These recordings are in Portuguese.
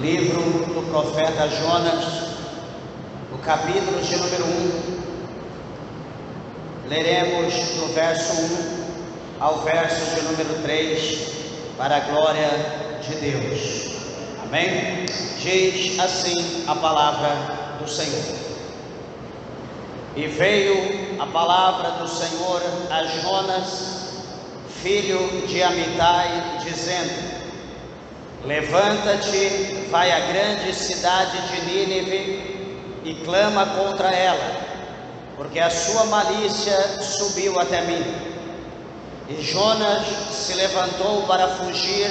livro do profeta Jonas, o capítulo de número 1, leremos do verso 1 ao verso de número 3, para a glória de Deus. Amém? Diz assim a palavra do Senhor. E veio a palavra do Senhor a Jonas, filho de Amitai, dizendo: levanta-te, vai à grande cidade de Nínive e clama contra ela, porque a sua malícia subiu até mim. E Jonas se levantou para fugir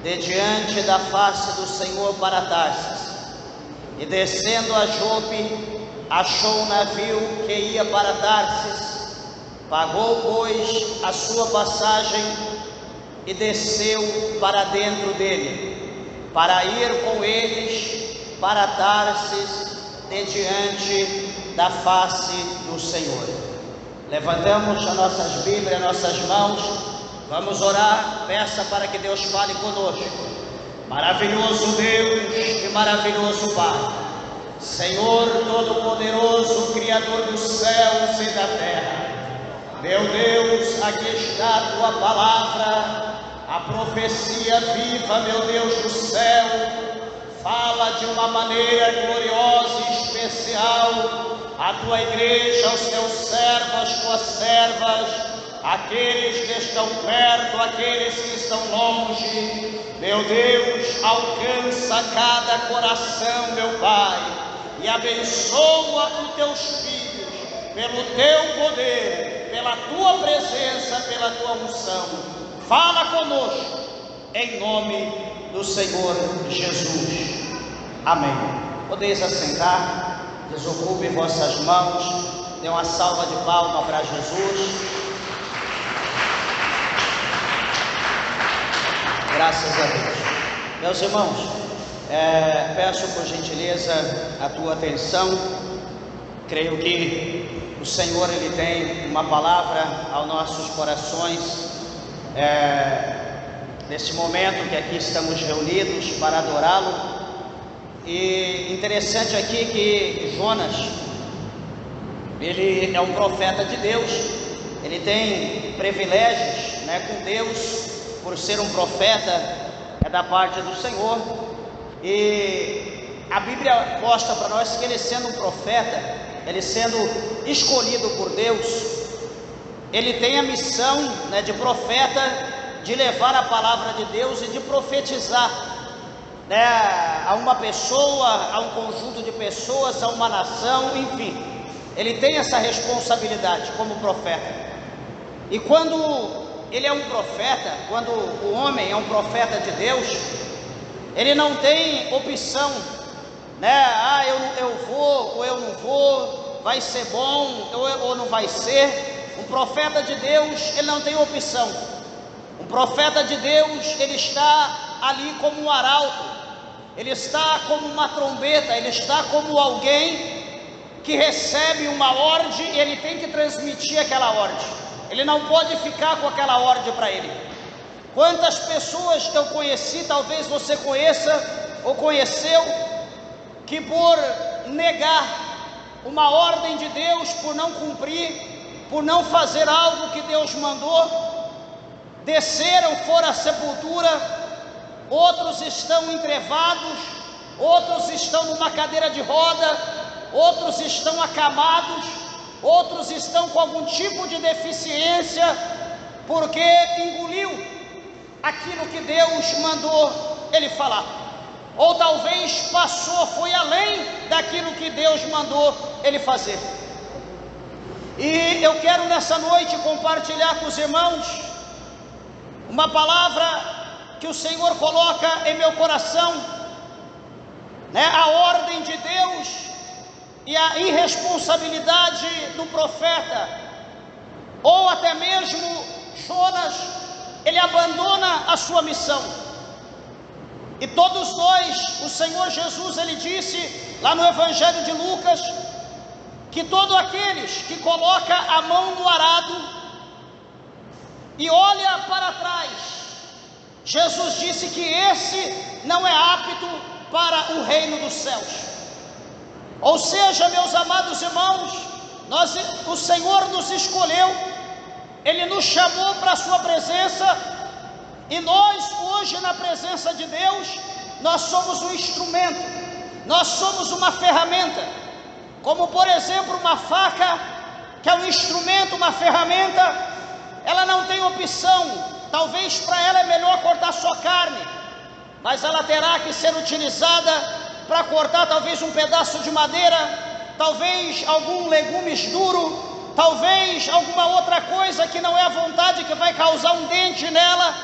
de diante da face do Senhor para Tarsis, e descendo a Jope, achou um navio que ia para Tarsis, pagou, pois, a sua passagem e desceu para dentro dele, para ir com eles para Tarsis, de diante da face do Senhor. Levantamos as nossas Bíblias, nossas mãos, vamos orar, peça para que Deus fale conosco. Maravilhoso Deus e maravilhoso Pai, Senhor Todo-Poderoso, Criador dos céus e da terra, meu Deus, aqui está a Tua palavra, a profecia viva, meu Deus do céu, fala de uma maneira gloriosa e especial a Tua igreja, aos Teus servos, às Tuas servas, aqueles que estão perto, aqueles que estão longe. Meu Deus, alcança cada coração, meu Pai, e abençoa os Teus filhos, pelo Teu poder, pela Tua presença, pela Tua unção. Fala conosco, em nome do Senhor Jesus. Amém. Podeis assentar, desocupe vossas mãos, dê uma salva de palmas para Jesus. Graças a Deus. Meus irmãos, peço por gentileza a tua atenção. Creio que o Senhor, Ele tem uma palavra aos nossos corações, neste momento que aqui estamos reunidos para adorá-lo. E interessante aqui que Jonas, ele é um profeta de Deus, ele tem privilégios, com Deus, por ser um profeta, da parte do Senhor. E a Bíblia mostra para nós que ele, sendo um profeta, ele sendo escolhido por Deus, ele tem a missão, de profeta, de levar a palavra de Deus e de profetizar, a uma pessoa, a um conjunto de pessoas, a uma nação, enfim. Ele tem essa responsabilidade como profeta. E quando ele é um profeta, quando o homem é um profeta de Deus, ele não tem opção, eu vou ou eu não vou, vai ser bom ou não vai ser. Um profeta de Deus, ele não tem opção. Um profeta de Deus, ele está ali como um arauto, ele está como uma trombeta, ele está como alguém que recebe uma ordem e ele tem que transmitir aquela ordem. Ele não pode ficar com aquela ordem para ele. Quantas pessoas eu conheci, talvez você conheça ou conheceu, que por negar uma ordem de Deus, por não cumprir, por não fazer algo que Deus mandou, desceram, foram à sepultura. Outros estão entrevados, outros estão numa cadeira de roda, outros estão acamados, outros estão com algum tipo de deficiência, porque engoliu aquilo que Deus mandou ele falar, ou talvez passou, foi além daquilo que Deus mandou ele fazer. E eu quero nessa noite compartilhar com os irmãos uma palavra que o Senhor coloca em meu coração, a ordem de Deus e a irresponsabilidade do profeta, ou até mesmo Jonas, ele abandona a sua missão. E todos nós, o Senhor Jesus, ele disse lá no Evangelho de Lucas, que todos aqueles que colocam a mão no arado e olha para trás, Jesus disse que esse não é apto para o reino dos céus. Ou seja, meus amados irmãos, o Senhor nos escolheu, Ele nos chamou para a sua presença, e nós hoje na presença de Deus, nós somos um instrumento, nós somos uma ferramenta, como por exemplo uma faca, que é um instrumento, uma ferramenta, ela não tem opção. Talvez para ela é melhor cortar só carne, mas ela terá que ser utilizada para cortar talvez um pedaço de madeira, talvez algum legumes duro, talvez alguma outra coisa que não é a vontade, que vai causar um dente nela,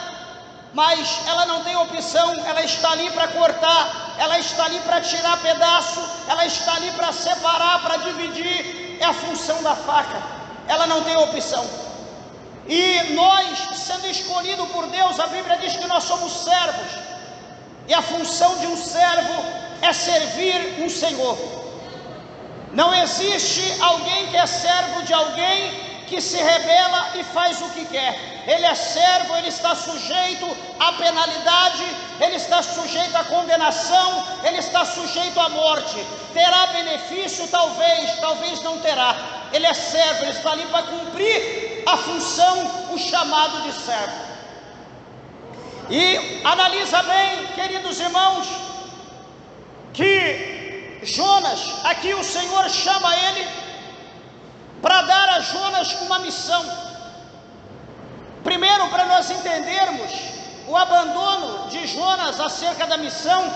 mas ela não tem opção, ela está ali para cortar, ela está ali para tirar pedaço, ela está ali para separar, para dividir, é a função da faca, ela não tem opção. E nós, sendo escolhidos por Deus, a Bíblia diz que nós somos servos, e a função de um servo é servir um Senhor. Não existe alguém que é servo de alguém que se rebela e faz o que quer. Ele é servo, ele está sujeito à penalidade, ele está sujeito à condenação, ele está sujeito à morte. Terá benefício? Talvez não terá. Ele é servo, ele está ali para cumprir a função, o chamado de servo. E analisa bem, queridos irmãos, que Jonas, aqui o Senhor chama ele para dar a Jonas uma missão. Primeiro, para nós entendermos o abandono de Jonas acerca da missão,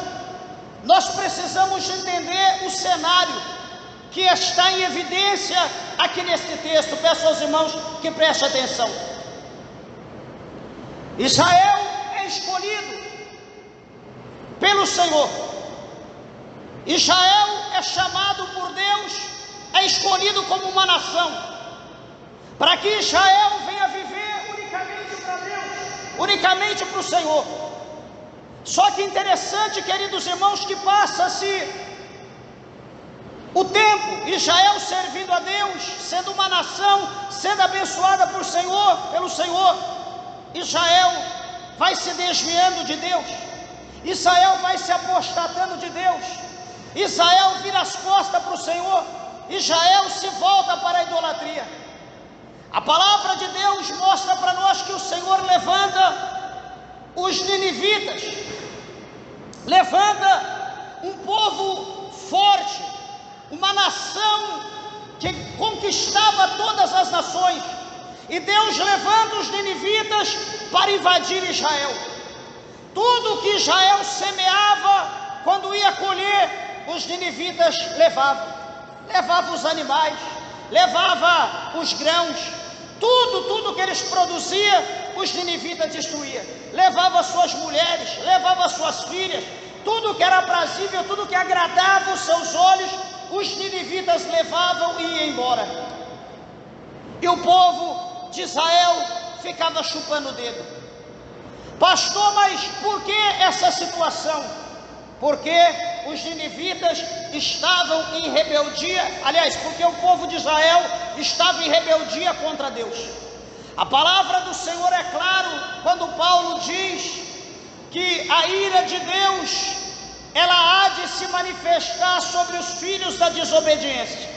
nós precisamos entender o cenário que está em evidência aqui neste texto. Peço aos irmãos que prestem atenção. Israel é escolhido pelo Senhor. Israel é chamado por Deus, é escolhido como uma nação, para que Israel venha viver unicamente para Deus, unicamente para o Senhor. Só que interessante, queridos irmãos, que passa-se o tempo, Israel servindo a Deus, sendo uma nação, sendo abençoada pelo Senhor, Israel vai se desviando de Deus, Israel vai se apostatando de Deus, Israel vira as costas para o Senhor, Israel se volta para a idolatria. A palavra de Deus mostra para nós que o Senhor levanta os ninivitas, levanta um povo forte, uma nação que conquistava todas as nações, e Deus levanta os ninivitas para invadir Israel. Tudo que Israel semeava, quando ia colher, os ninivitas levavam os animais, levava os grãos, tudo que eles produziam, os ninivitas destruíam. Levava suas mulheres, levava suas filhas, tudo que era aprazível, tudo que agradava os seus olhos, os ninivitas levavam e iam embora. E o povo de Israel ficava chupando o dedo. Pastor, mas por que essa situação? Porque os ninivitas estavam em rebeldia, aliás, porque o povo de Israel estava em rebeldia contra Deus. A palavra do Senhor é claro quando Paulo diz que a ira de Deus, ela há de se manifestar sobre os filhos da desobediência.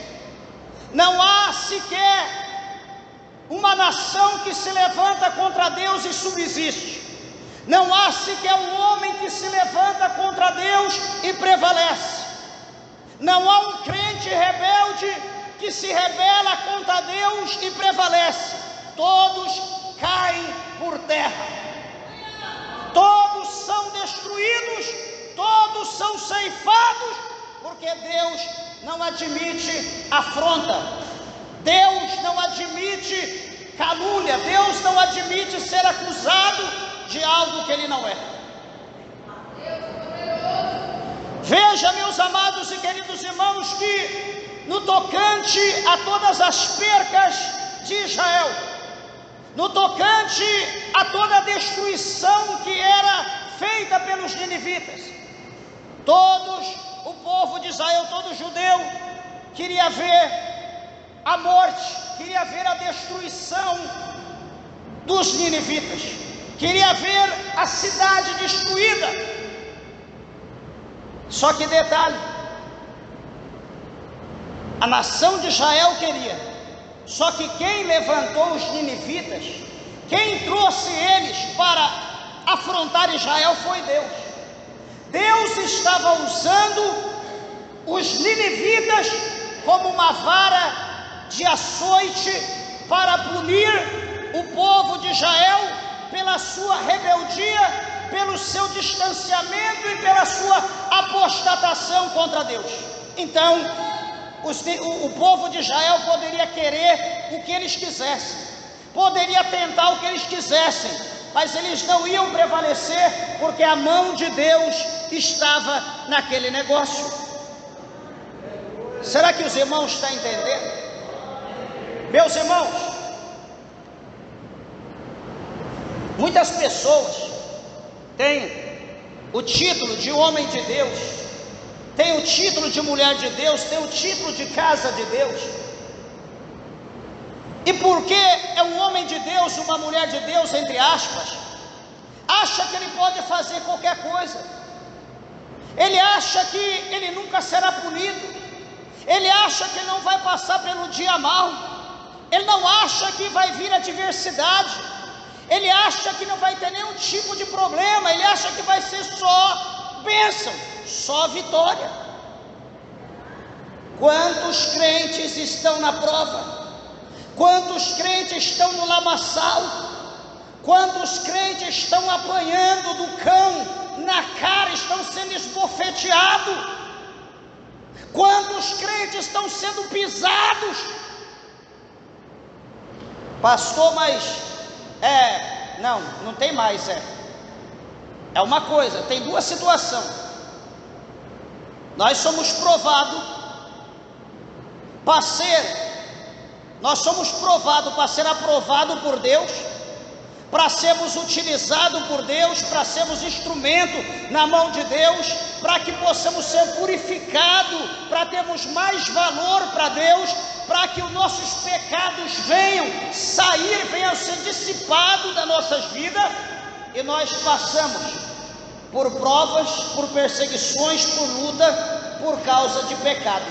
Não há sequer uma nação que se levanta contra Deus e subsiste. Não há sequer um homem que se levanta contra Deus e prevalece. Não há um crente rebelde que se rebela contra Deus e prevalece. Todos caem por terra. Todos são destruídos, todos são ceifados, porque Deus não admite afronta. Deus não admite calúnia. Deus não admite ser acusado de algo que ele não é. Veja, meus amados e queridos irmãos, que no tocante a todas as percas de Israel, no tocante a toda a destruição que era feita pelos ninivitas, o povo de Israel, todo judeu, queria ver a morte, queria ver a destruição dos ninivitas, queria ver a cidade destruída. Só que detalhe, a nação de Israel queria, só que quem levantou os ninivitas, quem trouxe eles para afrontar Israel foi Deus. Deus estava usando os ninivitas como uma vara de açoite para punir o povo de Israel pela sua rebeldia, pelo seu distanciamento e pela sua apostatação contra Deus. Então, o povo de Israel poderia querer o que eles quisessem, poderia tentar o que eles quisessem, mas eles não iam prevalecer, porque a mão de Deus estava naquele negócio. Será que os irmãos estão entendendo? Meus irmãos, muitas pessoas têm o título de homem de Deus, tem o título de mulher de Deus, tem o título de casa de Deus, e porque é um homem de Deus, uma mulher de Deus, entre aspas, acha que ele pode fazer qualquer coisa, ele acha que ele nunca será punido, ele acha que não vai passar pelo dia mau, ele não acha que vai vir adversidade, ele acha que não vai ter nenhum tipo de problema, ele acha que vai ser só bênção, só vitória. Quantos crentes estão na prova? Quantos crentes estão no lamaçal? Quantos crentes estão apanhando do cão na cara, estão sendo esbofeteados? Quantos crentes estão sendo pisados? Pastor, mas não tem mais, é uma coisa, tem duas situações. Nós somos provados para ser aprovado por Deus, para sermos utilizados por Deus, para sermos instrumento na mão de Deus, para que possamos ser purificados, para termos mais valor para Deus, para que os nossos pecados venham ser dissipados das nossas vidas, e nós passamos por provas, por perseguições, por luta, por causa de pecado.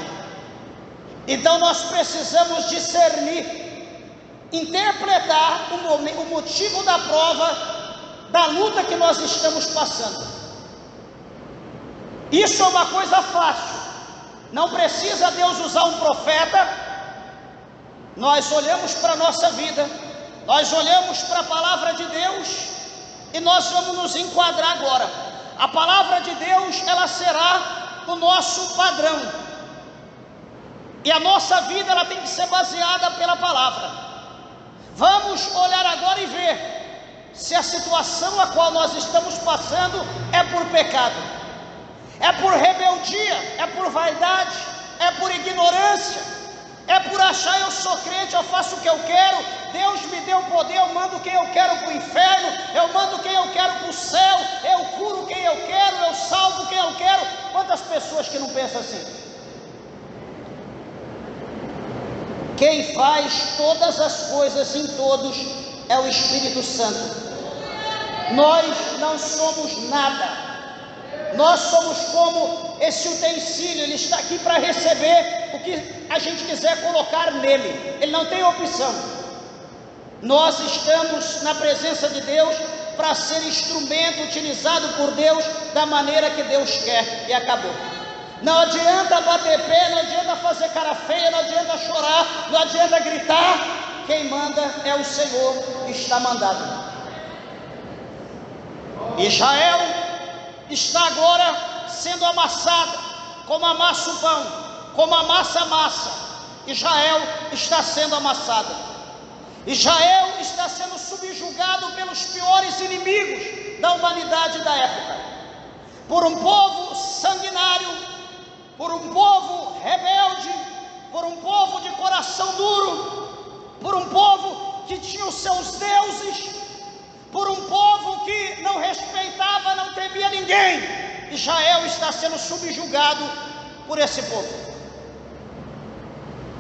Então nós precisamos discernir, interpretar o motivo da prova, da luta que nós estamos passando. Isso é uma coisa fácil, não precisa Deus usar um profeta. Nós olhamos para a nossa vida, nós olhamos para a palavra de Deus, e nós vamos nos enquadrar agora. A palavra de Deus, ela será o nosso padrão, e a nossa vida, ela tem que ser baseada pela palavra. Vamos olhar agora e ver se a situação a qual nós estamos passando é por pecado, é por rebeldia, é por vaidade, é por ignorância, é por achar eu sou crente, eu faço o que eu quero, Deus me deu poder, eu mando quem eu quero para o inferno, eu mando quem eu quero para o céu, eu curo quem eu quero, eu salvo quem eu quero. Quantas pessoas que não pensam assim? Quem faz todas as coisas em todos é o Espírito Santo. Nós não somos nada, nós somos como esse utensílio, ele está aqui para receber o que a gente quiser colocar nele, ele não tem opção. Nós estamos na presença de Deus para ser instrumento utilizado por Deus da maneira que Deus quer, e acabou. Não adianta bater pé, não adianta fazer cara feia, não adianta chorar, não adianta gritar. Quem manda é o Senhor, que está mandado. Israel está agora sendo amassada, como amassa o pão, como amassa a massa. Israel está sendo amassada. Israel está sendo subjugado pelos piores inimigos da humanidade da época, por um povo sanguinário, por um povo rebelde, por um povo de coração duro, por um povo que tinha os seus deuses, por um povo que não respeitava, não temia ninguém. Israel está sendo subjugado por esse povo.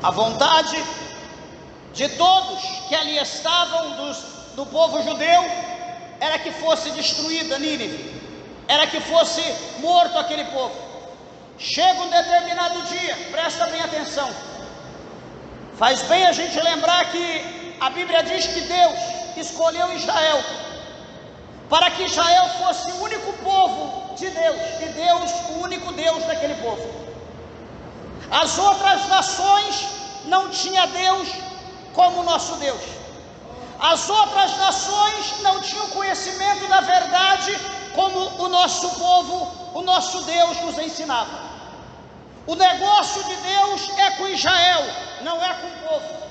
A vontade de todos que ali estavam, do povo judeu, era que fosse destruída Nínive, era que fosse morto aquele povo. Chega um determinado dia, presta bem atenção. Faz bem a gente lembrar que a Bíblia diz que Deus escolheu Israel para que Israel fosse o único povo de Deus, e Deus o único Deus daquele povo. As outras nações não tinham Deus como o nosso Deus. As outras nações não tinham conhecimento da verdade como o nosso povo, o nosso Deus nos ensinava. O negócio de Deus é com Israel, não é com o povo.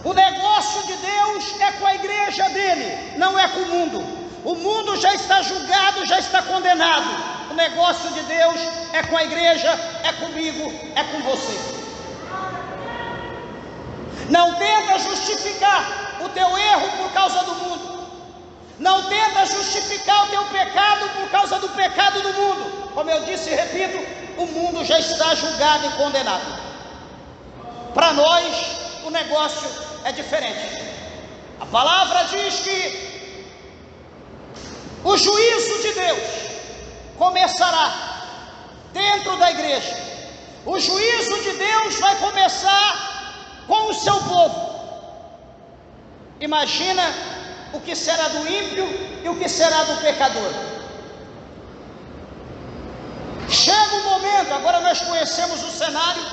O negócio de Deus é com a igreja dele, não é com o mundo. O mundo já está julgado, já está condenado. O negócio de Deus é com a igreja, é comigo, é com você. Não tenta justificar o teu erro por causa do mundo. Não tenta justificar o teu pecado por causa do pecado do mundo. Como eu disse e repito, o mundo já está julgado e condenado. Para nós, o negócio é diferente. A palavra diz que o juízo de Deus começará dentro da igreja. O juízo de Deus vai começar com o seu povo. Imagina o que será do ímpio e o que será do pecador. Chega um momento, agora nós conhecemos o cenário.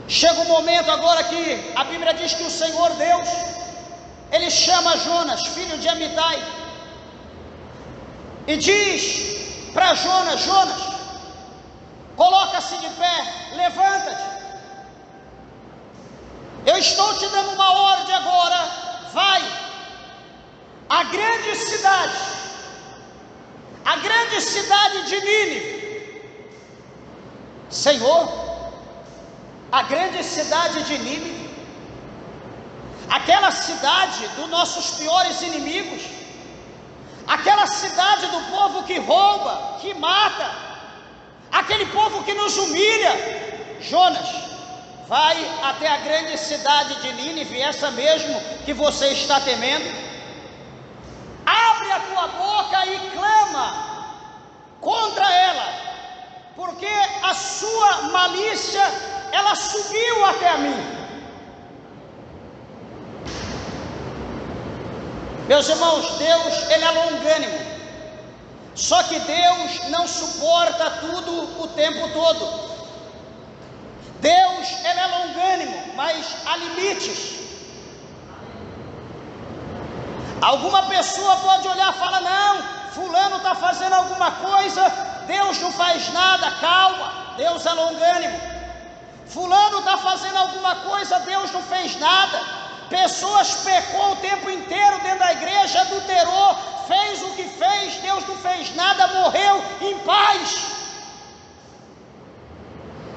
Chega um momento agora que a Bíblia diz que o Senhor Deus, Ele chama Jonas, filho de Amitai, e diz para Jonas: Jonas, coloca-se de pé, levanta-te. Eu estou te dando uma ordem agora, vai à grande cidade, a grande cidade de Nínive. Senhor, a grande cidade de Nínive, aquela cidade dos nossos piores inimigos, aquela cidade do povo que rouba, que mata, aquele povo que nos humilha. Jonas, vai até a grande cidade de Nínive, essa mesmo que você está temendo. Abre a tua boca e clama contra ela, porque a sua malícia, ela subiu até a mim. Meus irmãos, Deus, Ele é longânimo. Só que Deus não suporta tudo o tempo todo. Deus, Ele é longânimo, mas há limites. Alguma pessoa pode olhar e falar: não, fulano está fazendo alguma coisa, Deus não faz nada. Calma, Deus é longânimo. Fulano está fazendo alguma coisa, Deus não fez nada. Pessoas pecou o tempo inteiro dentro da igreja, adulterou, fez o que fez, Deus não fez nada, morreu em paz.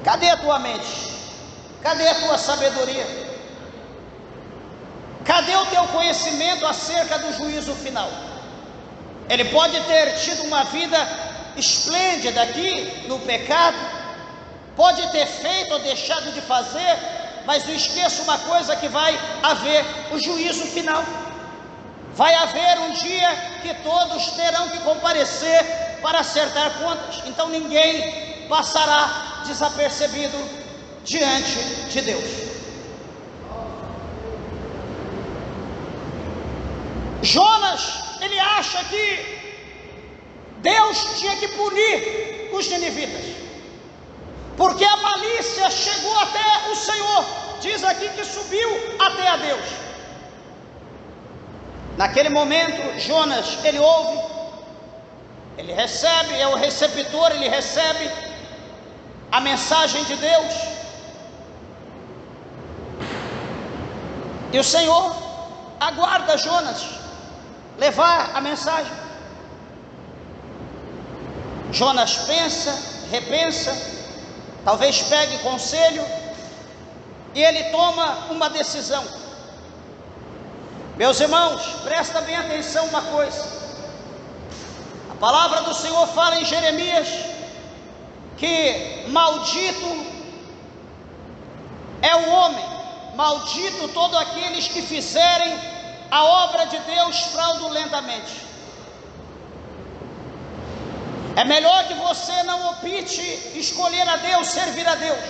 Cadê a tua mente? Cadê a tua sabedoria? Cadê o teu conhecimento acerca do juízo final? Ele pode ter tido uma vida esplêndida aqui no pecado, pode ter feito ou deixado de fazer, mas não esqueça uma coisa, que vai haver o juízo final. Vai haver um dia que todos terão que comparecer para acertar contas. Então ninguém passará desapercebido diante de Deus. Jonas, ele acha que Deus tinha que punir os ninivitas, porque a malícia chegou até o Senhor. Diz aqui que subiu até a Deus. Naquele momento, Jonas, ele ouve, ele recebe, é o receptor, ele recebe a mensagem de Deus. E o Senhor aguarda Jonas levar a mensagem. Jonas pensa, repensa, talvez pegue conselho, e ele toma uma decisão. Meus irmãos, presta bem atenção uma coisa. A palavra do Senhor fala em Jeremias que maldito é o homem, maldito todos aqueles que fizerem a obra de Deus fraudulentamente. É melhor que você não opte escolher a Deus, servir a Deus,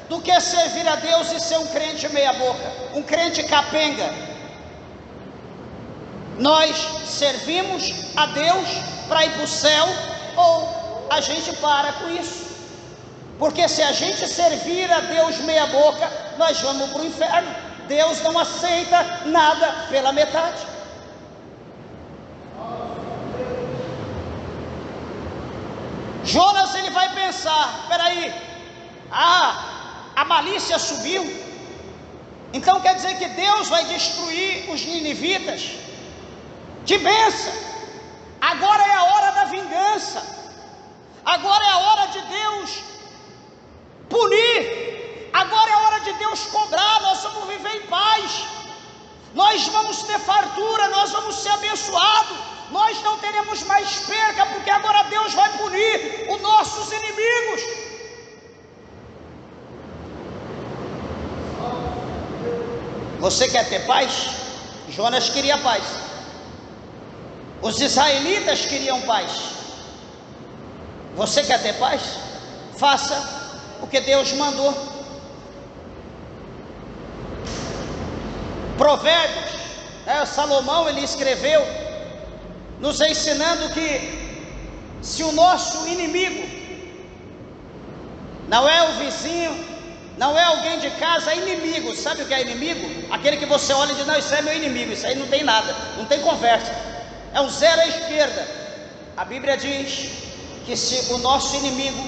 do que servir a Deus e ser um crente meia boca, um crente capenga. Nós servimos a Deus para ir para o céu, ou a gente para com isso, porque se a gente servir a Deus meia boca, nós vamos para o inferno. Deus não aceita nada pela metade. Jonas, ele vai pensar, espera aí, a malícia subiu, então quer dizer que Deus vai destruir os ninivitas? Que bênção! Agora é a hora da vingança, agora é a hora de Deus punir, agora é a hora de Deus cobrar. Nós vamos viver em paz, nós vamos ter fartura, nós vamos ser abençoados, nós não teremos mais perca, porque agora Deus vai punir os nossos inimigos. Você quer ter paz? Jonas queria paz, os israelitas queriam paz. Você quer ter paz? Faça o que Deus mandou. Provérbios, Salomão, ele escreveu, nos ensinando que se o nosso inimigo não é o vizinho, não é alguém de casa, é inimigo. Sabe o que é inimigo? Aquele que você olha e diz, não, isso é meu inimigo, isso aí não tem nada, não tem conversa, é um zero à esquerda. A Bíblia diz que se o nosso inimigo,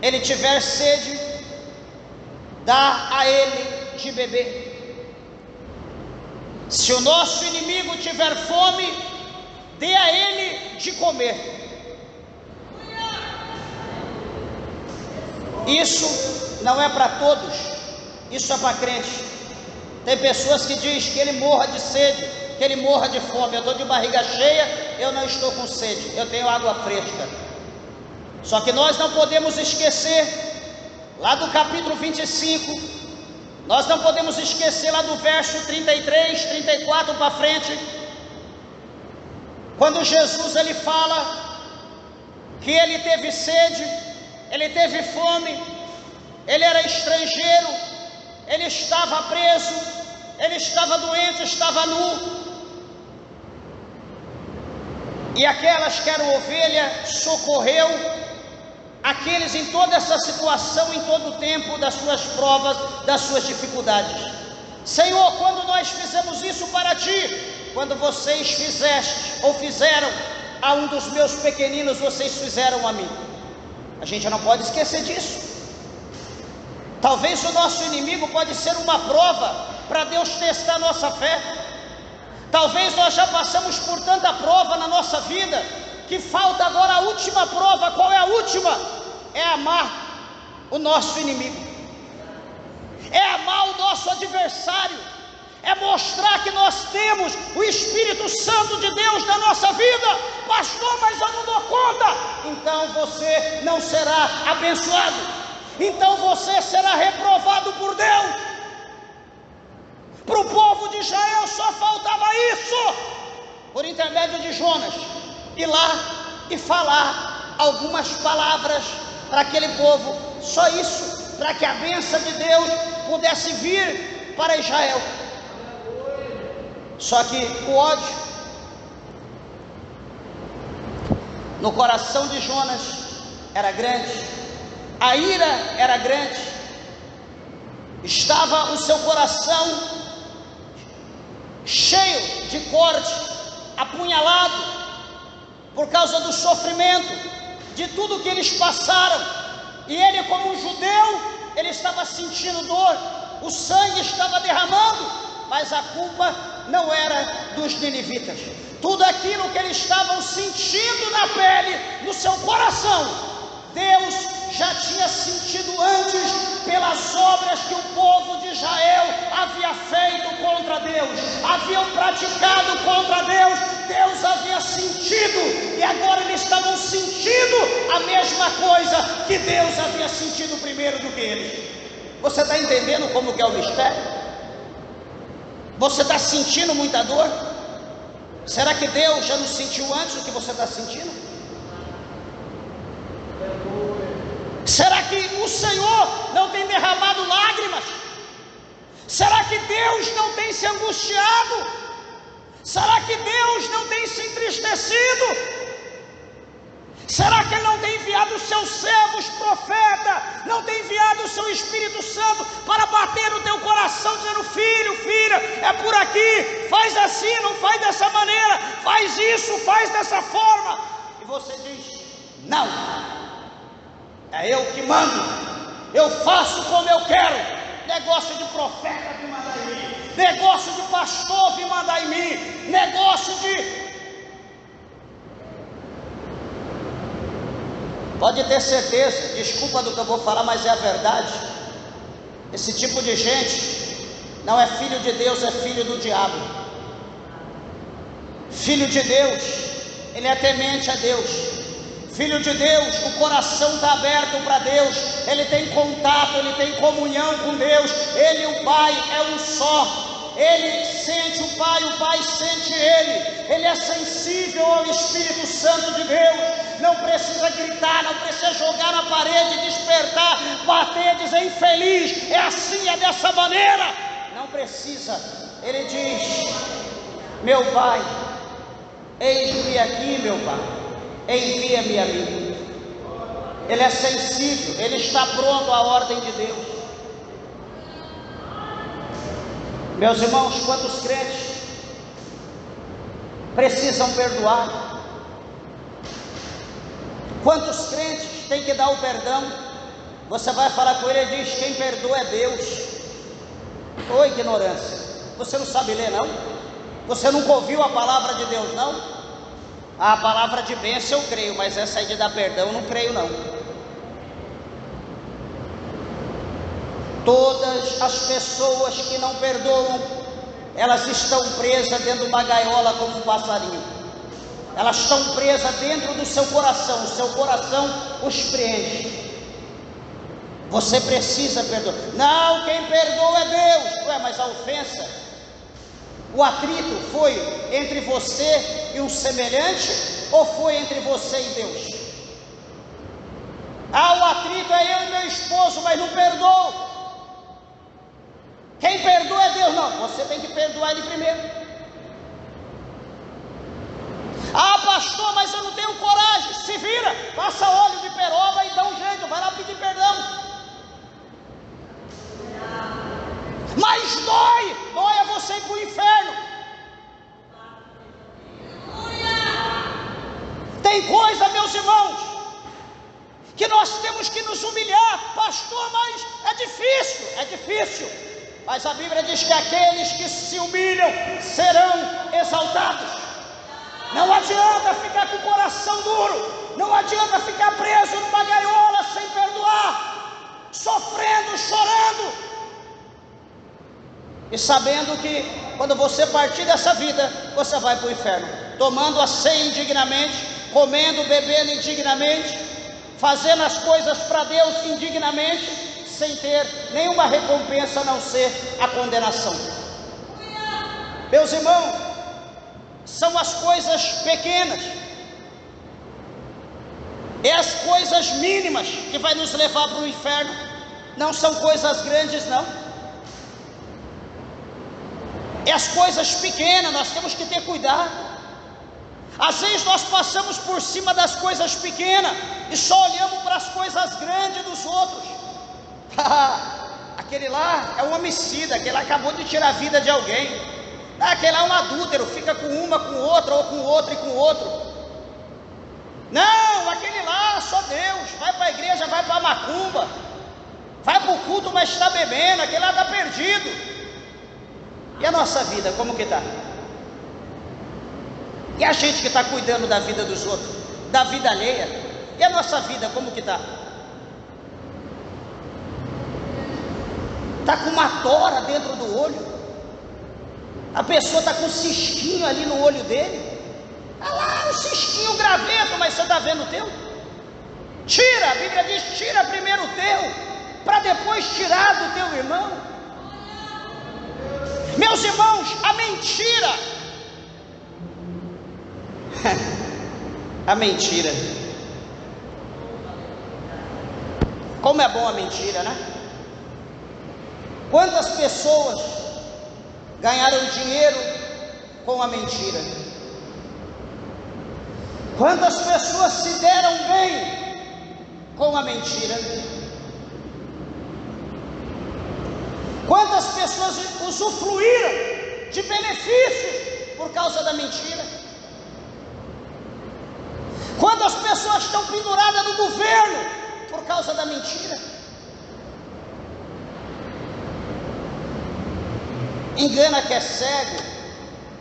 ele tiver sede, dá a ele de beber. Se o nosso inimigo tiver fome, dê a ele de comer. Isso não é para todos, isso é para crente. Tem pessoas que dizem que ele morra de sede, que ele morra de fome. Eu estou de barriga cheia, eu não estou com sede, eu tenho água fresca. Só que nós não podemos esquecer, lá do capítulo 25, nós não podemos esquecer lá do verso 33, 34 para frente, quando Jesus ele fala que ele teve sede, ele teve fome, ele era estrangeiro, ele estava preso, ele estava doente, estava nu, e aquelas que eram ovelha socorreu aqueles em toda essa situação, em todo o tempo das suas provas, das suas dificuldades. Senhor, quando nós fizemos isso para ti, quando vocês fizeste ou fizeram a um dos meus pequeninos, vocês fizeram a mim. A gente não pode esquecer disso. Talvez o nosso inimigo pode ser uma prova para Deus testar a nossa fé. Talvez nós já passamos por tanta prova na nossa vida, que falta agora a última prova. Qual é a última? É amar o nosso inimigo, é amar o nosso adversário, é mostrar que nós temos o Espírito Santo de Deus na nossa vida. Pastor, mas eu não dou conta. Então você não será abençoado, então você será reprovado por Deus. Para o povo de Israel só faltava isso, por intermédio de Jonas, ir lá e falar algumas palavras para aquele povo, só isso, para que a bênção de Deus pudesse vir para Israel. Só que o ódio no coração de Jonas era grande, a ira era grande, estava o seu coração cheio de corte, apunhalado, por causa do sofrimento, de tudo que eles passaram. E ele, como um judeu, ele estava sentindo dor, o sangue estava derramando, mas a culpa não era dos ninivitas. Tudo aquilo que eles estavam sentindo na pele, no seu coração, Deus já tinha sentido antes pelas obras que o povo de Israel havia feito contra Deus, haviam praticado contra Deus. Deus havia sentido, e agora eles estavam sentindo a mesma coisa que Deus havia sentido primeiro do que eles. Você está entendendo como que é o mistério? Você está sentindo muita dor? Será que Deus já não sentiu antes o que você está sentindo? Senhor não tem derramado lágrimas? Será que Deus não tem se angustiado? Será que Deus não tem se entristecido? Será que Ele não tem enviado os seus servos, profeta, não tem enviado o seu Espírito Santo para bater no teu coração, dizendo: filho, filha, é por aqui, faz assim, não faz dessa maneira, faz isso, faz dessa forma? E você diz: não, é eu que mando, eu faço como eu quero. Negócio de profeta vir mandar em mim, negócio de pastor vir mandar em mim, negócio de... Pode ter certeza, desculpa do que eu vou falar, mas é a verdade. Esse tipo de gente não é filho de Deus, é filho do diabo. Filho de Deus, ele é temente a Deus. Filho de Deus, o coração está aberto para Deus, ele tem contato, ele tem comunhão com Deus. Ele e o Pai é um só. Ele sente o Pai sente ele é sensível ao Espírito Santo de Deus. Não precisa gritar, não precisa jogar na parede, despertar, bater, dizer: infeliz, é assim, é dessa maneira. Não precisa. Ele diz: meu Pai, eis-me aqui, meu Pai, envia-me a mim. Ele é sensível, ele está pronto à ordem de Deus. Meus irmãos, quantos crentes precisam perdoar? Quantos crentes têm que dar o perdão? Você vai falar com ele e diz: quem perdoa é Deus. Ô ignorância, você não sabe ler não? Você nunca ouviu a palavra de Deus não? A palavra de bênção eu creio, mas essa aí de dar perdão eu não creio não. Todas as pessoas que não perdoam, elas estão presas dentro de uma gaiola como um passarinho. Elas estão presas dentro do seu coração. O seu coração os preenche. Você precisa perdoar. Não, quem perdoa é Deus. Ué, mas a ofensa, o atrito foi entre você e um semelhante, ou foi entre você e Deus? Ah, o atrito é eu e meu esposo, mas não perdoo. Quem perdoa é Deus. Não, você tem que perdoar ele primeiro. Ah, pastor, mas eu não tenho coragem. Se vira, passa óleo de peroba e dá um jeito, vai lá pedir perdão. Mas dói é você ir para o inferno. Tem coisa, meus irmãos, que nós temos que nos humilhar. Pastor, mas é difícil. Mas a Bíblia diz que aqueles que se humilham serão exaltados. Não adianta ficar com o coração duro, não adianta ficar preso numa gaiola sem perdoar, sofrendo, chorando, e sabendo que quando você partir dessa vida, você vai para o inferno, tomando a ceia indignamente, comendo, bebendo indignamente, fazendo as coisas para Deus indignamente, sem ter nenhuma recompensa a não ser a condenação. Meus irmãos, são as coisas pequenas, é as coisas mínimas que vai nos levar para o inferno. Não são coisas grandes não, é as coisas pequenas. Nós temos que ter cuidado. Às vezes nós passamos por cima das coisas pequenas e só olhamos para as coisas grandes dos outros. Aquele lá é um homicida, aquele lá acabou de tirar a vida de alguém. Aquele lá é um adúltero, fica com uma, com outra, ou com outro e com outro. Não, aquele lá só Deus, vai para a igreja, vai para a macumba, vai para o culto, mas está bebendo, aquele lá está perdido. E a nossa vida, como que está? E a gente que está cuidando da vida dos outros, da vida alheia, e a nossa vida, como que está? Está com uma tora dentro do olho, a pessoa está com um cisquinho ali no olho dele. Ah lá, um cisquinho, um graveto, mas você está vendo o teu? Tira, a Bíblia diz: tira primeiro o teu, para depois tirar do teu irmão. Meus irmãos, a mentira, a mentira Como é bom a mentira, né? Quantas pessoas ganharam dinheiro com a mentira? Quantas pessoas se deram bem com a mentira? Quantas pessoas usufruíram de benefícios por causa da mentira? Quantas pessoas estão penduradas no governo por causa da mentira? Engana que é cego,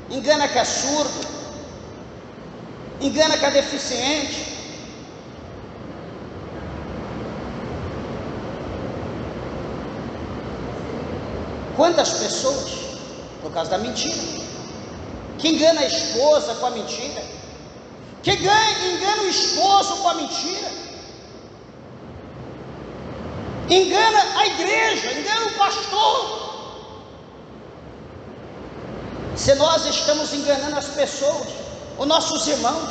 engana que é surdo, engana que é deficiente. Quantas pessoas, por causa da mentira, que engana a esposa com a mentira, que engana o esposo com a mentira, engana a igreja, engana o pastor. Se nós estamos enganando as pessoas, os nossos irmãos,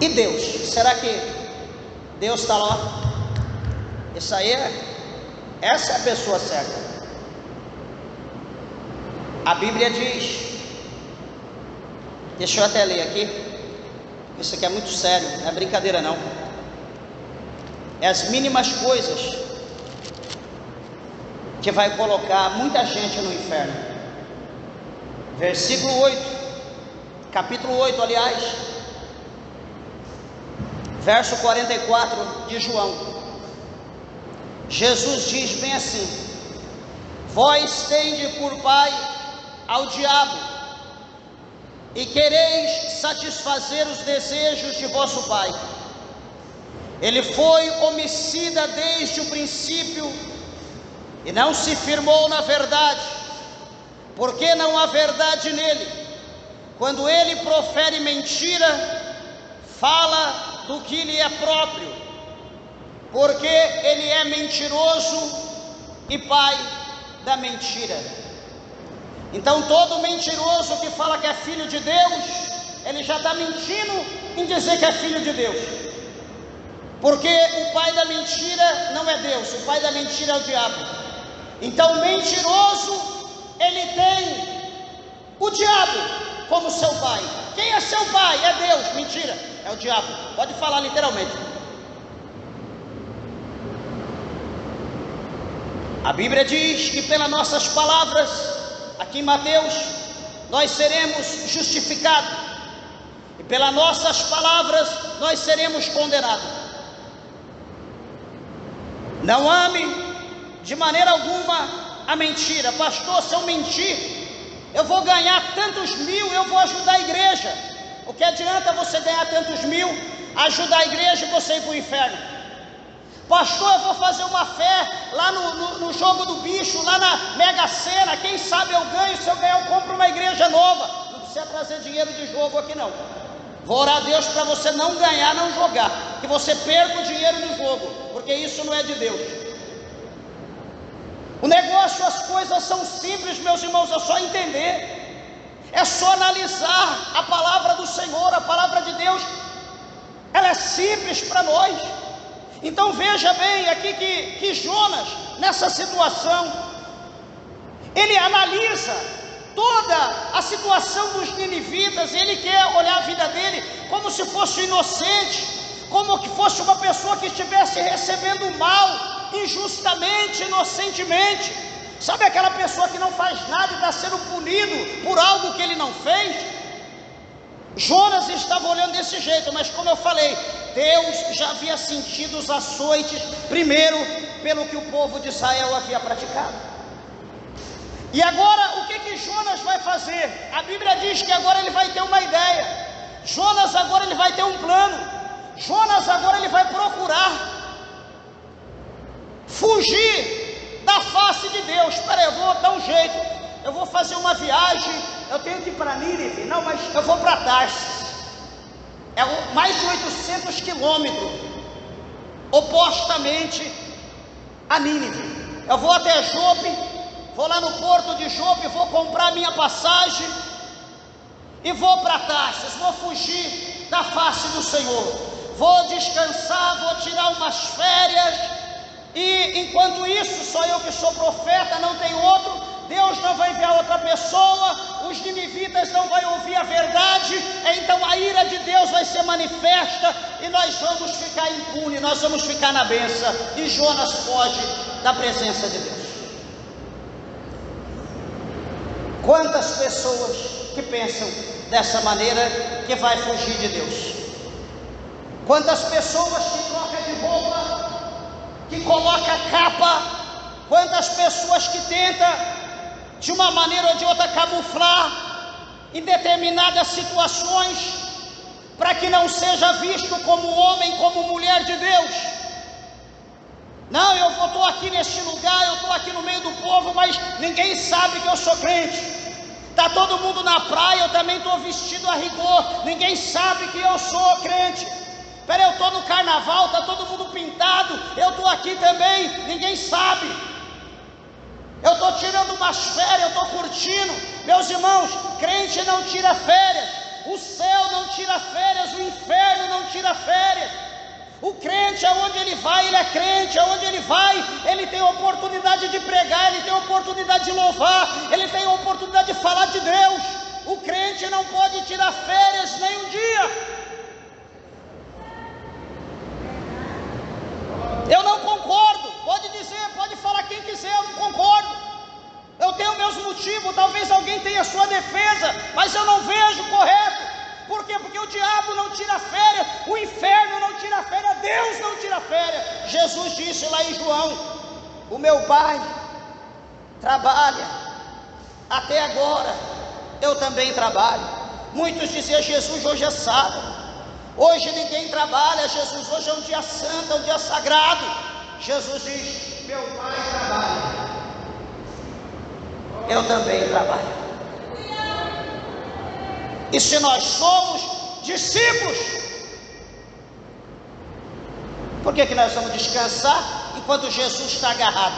e Deus? Será que Deus está lá? Isso aí essa é a pessoa certa. A Bíblia diz, deixa eu até ler aqui, isso aqui é muito sério, não é brincadeira não, é as mínimas coisas que vai colocar muita gente no inferno. Versículo 8, capítulo 8, aliás, verso 44 de João. Jesus diz bem assim: vós tendes por pai ao diabo, e quereis satisfazer os desejos de vosso pai. Ele foi homicida desde o princípio, e não se firmou na verdade, porque não há verdade nele. Quando ele profere mentira, fala do que lhe é próprio, porque ele é mentiroso e pai da mentira. Então todo mentiroso que fala que é filho de Deus, ele já está mentindo em dizer que é filho de Deus, porque o pai da mentira não é Deus, o pai da mentira é o diabo. Então o mentiroso, ele tem o diabo como seu pai. Quem é seu pai? É Deus. Mentira, é o diabo. Pode falar literalmente. A Bíblia diz que pelas nossas palavras, aqui em Mateus, nós seremos justificados, e pelas nossas palavras nós seremos condenados. Não ame de maneira alguma a mentira. Pastor, se eu mentir, eu vou ganhar tantos mil, eu vou ajudar a igreja. O que adianta você ganhar tantos mil, ajudar a igreja e você ir para o inferno? Pastor, eu vou fazer uma fé lá no jogo do bicho, lá na Mega Sena, quem sabe eu ganho, se eu ganhar eu compro uma igreja nova. Não precisa trazer dinheiro de jogo aqui não. Vou orar a Deus para você não ganhar, não jogar, que você perca o dinheiro no jogo, porque isso não é de Deus. O negócio, as coisas são simples, meus irmãos, é só entender, é só analisar a palavra do Senhor, a palavra de Deus, ela é simples para nós. Então veja bem aqui que Jonas, nessa situação, ele analisa toda a situação dos ninivitas, ele quer olhar a vida dele como se fosse inocente, como que fosse uma pessoa que estivesse recebendo mal, injustamente, inocentemente. Sabe aquela pessoa que não faz nada e está sendo punido por algo que ele não fez? Jonas estava olhando desse jeito, mas como eu falei, Deus já havia sentido os açoites, primeiro pelo que o povo de Israel havia praticado. E agora o que Jonas vai fazer? A Bíblia diz que agora ele vai ter uma ideia. Jonas agora ele vai ter um plano. Jonas agora ele vai procurar fugir da face de Deus. Espera aí, eu vou dar um jeito, eu vou fazer uma viagem, eu tenho que ir para Nínive. Não, mas eu vou para Tarsis, é mais de 800 quilômetros opostamente a Nínive. Eu vou até Jope, vou lá no porto de Jope, vou comprar minha passagem e vou para Tarsis, vou fugir da face do Senhor. Vou descansar, vou tirar umas férias, e enquanto isso, só eu que sou profeta, não tem outro, Deus não vai enviar outra pessoa, os ninivitas não vão ouvir a verdade, então a ira de Deus vai ser manifesta, e nós vamos ficar impunes, nós vamos ficar na bênção, e Jonas foge da presença de Deus. Quantas pessoas que pensam dessa maneira, que vai fugir de Deus? Quantas pessoas que trocam de roupa, que colocam capa, quantas pessoas que tentam de uma maneira ou de outra camuflar em determinadas situações, para que não seja visto como homem, como mulher de Deus. Não, eu estou aqui neste lugar, eu estou aqui no meio do povo, mas ninguém sabe que eu sou crente. Está todo mundo na praia, eu também estou vestido a rigor, ninguém sabe que eu sou crente. Espera, eu estou no carnaval, está todo mundo pintado, eu estou aqui também, ninguém sabe. Eu estou tirando umas férias, eu estou curtindo. Meus irmãos, crente não tira férias, o céu não tira férias, o inferno não tira férias. O crente, aonde ele vai, ele é crente, aonde ele vai, ele tem oportunidade de pregar, ele tem oportunidade de louvar, ele tem oportunidade de falar de Deus. O crente não pode tirar férias nem um dia. Eu não concordo, pode dizer, pode falar quem quiser, eu não concordo. Eu tenho meus motivos, talvez alguém tenha sua defesa, mas eu não vejo correto. Por quê? Porque o diabo não tira férias, o inferno não tira férias, Deus não tira férias. Jesus disse lá em João: o meu Pai trabalha, até agora eu também trabalho. Muitos diziam: Jesus, hoje é sábado, hoje ninguém trabalha, Jesus, hoje é um dia santo, é um dia sagrado. Jesus diz: meu Pai trabalha, eu também trabalho. E se nós somos discípulos, por que nós vamos descansar enquanto Jesus está agarrado?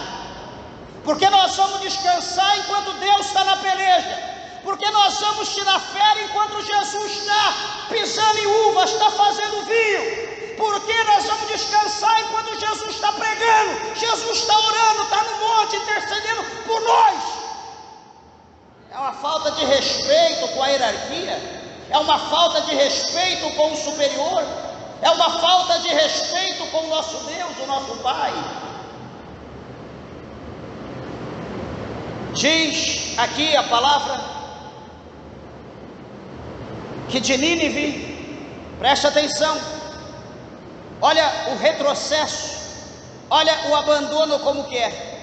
Porque nós vamos descansar enquanto Deus está na peleja? Porque nós vamos tirar férias enquanto Jesus está pisando em uvas, está fazendo vinho? Porque nós vamos descansar enquanto Jesus está pregando, Jesus está orando, está no monte intercedendo por nós? É uma falta de respeito com a hierarquia, é uma falta de respeito com o superior, é uma falta de respeito com o nosso Deus, o nosso Pai. Diz aqui a palavra que de Nínive, preste atenção, olha o retrocesso, olha o abandono como que é.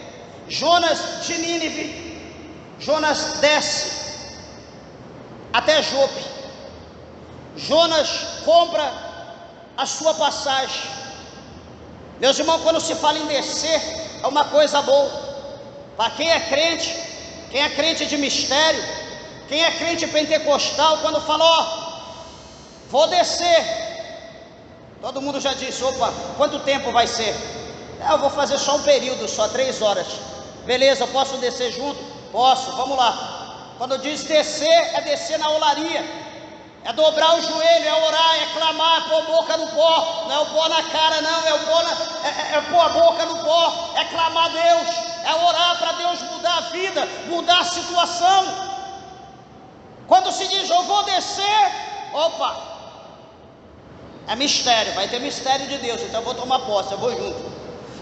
Jonas de Nínive, Jonas desce até Jope. Jonas compra a sua passagem. Meus irmãos, quando se fala em descer, é uma coisa boa. Para quem é crente de mistério, quem é crente pentecostal, quando fala, ó, vou descer, todo mundo já disse: opa, quanto tempo vai ser? Eu vou fazer só um período, só 3 horas. Beleza, eu posso descer junto? Posso, vamos lá. Quando diz descer, é descer na olaria, é dobrar o joelho, é orar, é clamar, é pôr a boca no pó. Não é o pó na cara, não, é pôr a boca no pó, é clamar a Deus, é orar para Deus mudar a vida, mudar a situação. Quando se diz eu vou descer, opa, é mistério, vai ter mistério de Deus, então eu vou tomar posse, eu vou junto.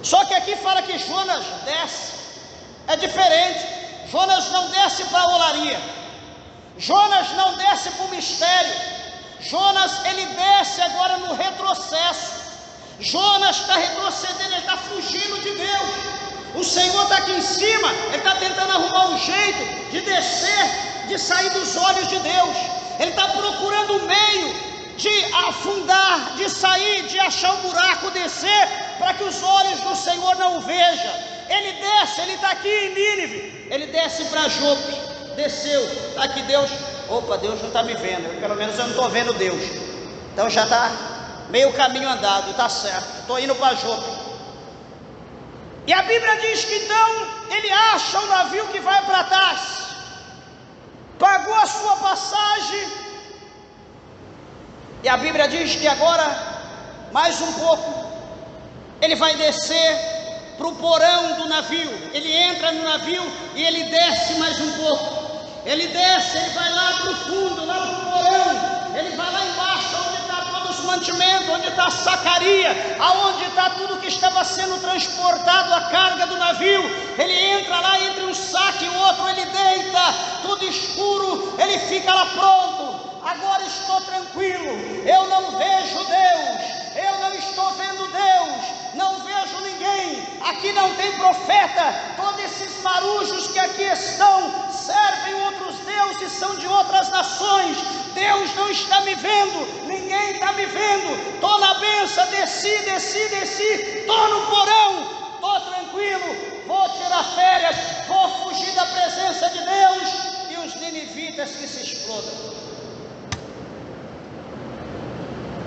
Só que aqui fala que Jonas desce, é diferente. Jonas não desce para a olaria, Jonas não desce para o mistério, Jonas ele desce agora no retrocesso. Jonas está retrocedendo, ele está fugindo de Deus. O Senhor está aqui em cima, ele está tentando arrumar um jeito de descer, de sair dos olhos de Deus. Ele está procurando um meio de afundar, de sair, de achar um buraco, descer, para que os olhos do Senhor não o vejam. Ele desce, ele está aqui em Nínive, ele desce para Jope, desceu, está aqui Deus, opa, Deus não está me vendo, pelo menos eu não estou vendo Deus, então já está meio caminho andado, está certo, estou indo para Jope. E a Bíblia diz que então ele acha um navio que vai para Tarsis, pagou a sua passagem E a Bíblia diz que agora, mais um pouco, ele vai descer para o porão do navio. Ele entra no navio e ele desce mais um pouco. Ele desce, ele vai lá para o fundo, lá para o porão. Ele vai lá embaixo, onde está todos os mantimentos, onde está a sacaria, aonde está tudo que estava sendo transportado, a carga do navio. Ele entra lá entre um saco e outro, ele deita, tudo escuro, ele fica lá pronto. Agora estou tranquilo, eu não vejo Deus, eu não estou vendo Deus, não vejo ninguém, aqui não tem profeta, todos esses marujos que aqui estão servem outros deuses, são de outras nações. Deus não está me vendo, ninguém está me vendo, estou na benção, desci, estou no porão, estou tranquilo, vou tirar férias, vou fugir da presença de Deus. E os ninivitas que se explodam.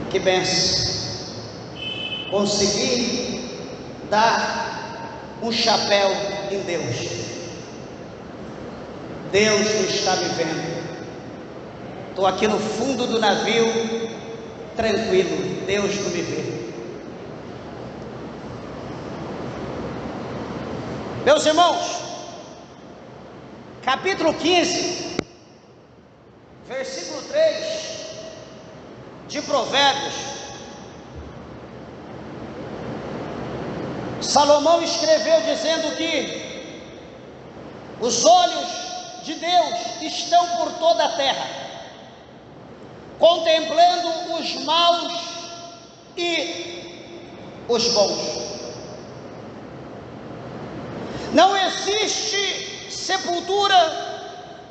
Que benção, consegui dar um chapéu em Deus. Deus não está me vendo, estou aqui no fundo do navio, tranquilo, Deus não me vê. Meus irmãos, capítulo 15, versículo 3 de Provérbios, Salomão escreveu dizendo que os olhos de Deus estão por toda a terra, contemplando os maus e os bons. Não existe sepultura,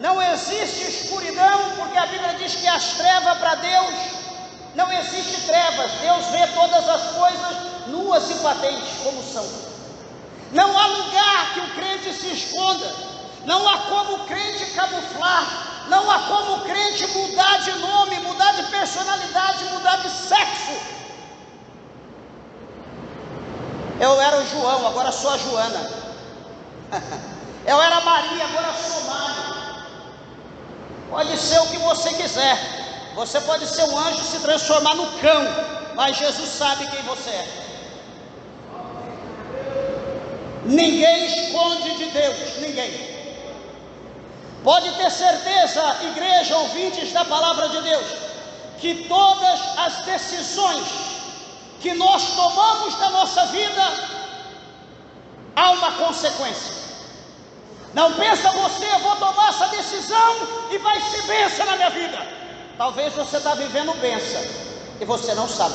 não existe escuridão, porque a Bíblia diz que as trevas para Deus não existe trevas. Deus vê todas as coisas nuas e patentes como são. Não há lugar que o crente se esconda, não há como o crente camuflar, não há como o crente mudar de nome, mudar de personalidade, mudar de sexo. Eu era o João, agora sou a Joana. Eu era Maria, agora sou Mário. Pode ser o que você quiser. Você pode ser um anjo e se transformar no cão, mas Jesus sabe quem você é. Ninguém esconde de Deus, ninguém. Pode ter certeza, igreja, ouvintes da palavra de Deus, que todas as decisões que nós tomamos da nossa vida, há uma consequência. Não pensa você, eu vou tomar essa decisão e vai ser bênção na minha vida. Talvez você está vivendo bênção e você não sabe.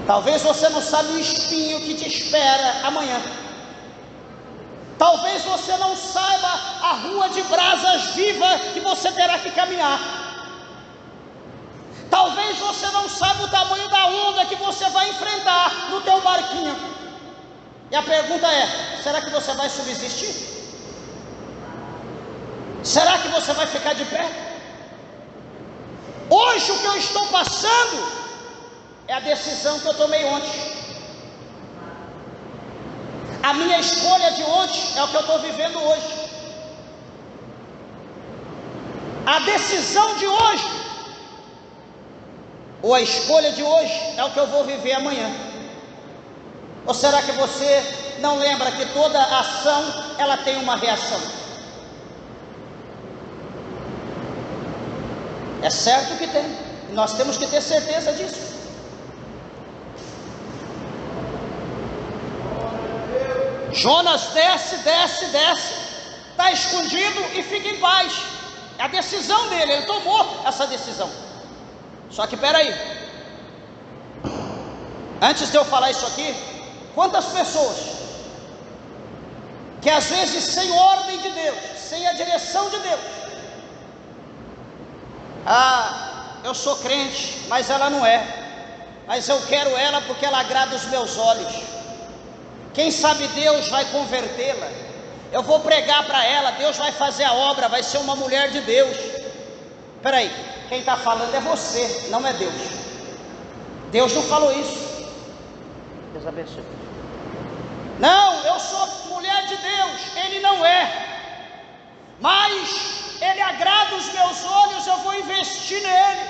Talvez você não sabe o espinho que te espera amanhã. Talvez você não saiba a rua de brasas viva que você terá que caminhar. Talvez você não saiba o tamanho da onda que você vai enfrentar no teu barquinho. E a pergunta é: será que você vai subsistir? Será que você vai ficar de pé? Hoje o que eu estou passando é a decisão que eu tomei ontem. A minha escolha de ontem é o que eu estou vivendo hoje. A decisão de hoje, ou a escolha de hoje, é o que eu vou viver amanhã. Ou será que você não lembra que toda ação, ela tem uma reação? É certo que tem, e nós temos que ter certeza disso. Jonas desce, está escondido e fica em paz. É a decisão dele, ele tomou essa decisão. Só que espera aí, antes de eu falar isso aqui, quantas pessoas que às vezes sem ordem de Deus, sem a direção de Deus, eu sou crente, mas ela não é, mas eu quero ela porque ela agrada os meus olhos. Quem sabe Deus vai convertê-la, eu vou pregar para ela, Deus vai fazer a obra, vai ser uma mulher de Deus. Espera aí, quem está falando é você, não é Deus. Deus não falou isso. Deus abençoe. Não, eu sou mulher de Deus, ele não é, mas ele agrada os meus olhos, eu vou investir nele,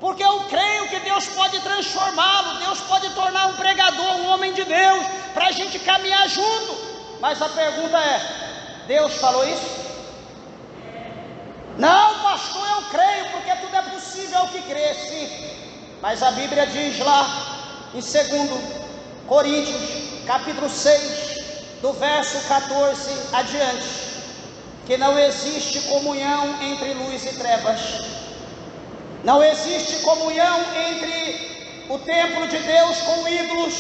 porque eu creio que Deus pode transformá-lo, Deus pode tornar um pregador, um homem de Deus, para a gente caminhar junto. Mas a pergunta é: Deus falou isso? Não, pastor, eu creio, porque tudo é possível ao que crê, sim. Mas a Bíblia diz lá em 2 Coríntios, capítulo 6, do verso 14 adiante, que não existe comunhão entre luz e trevas. Não existe comunhão entre o templo de Deus com ídolos.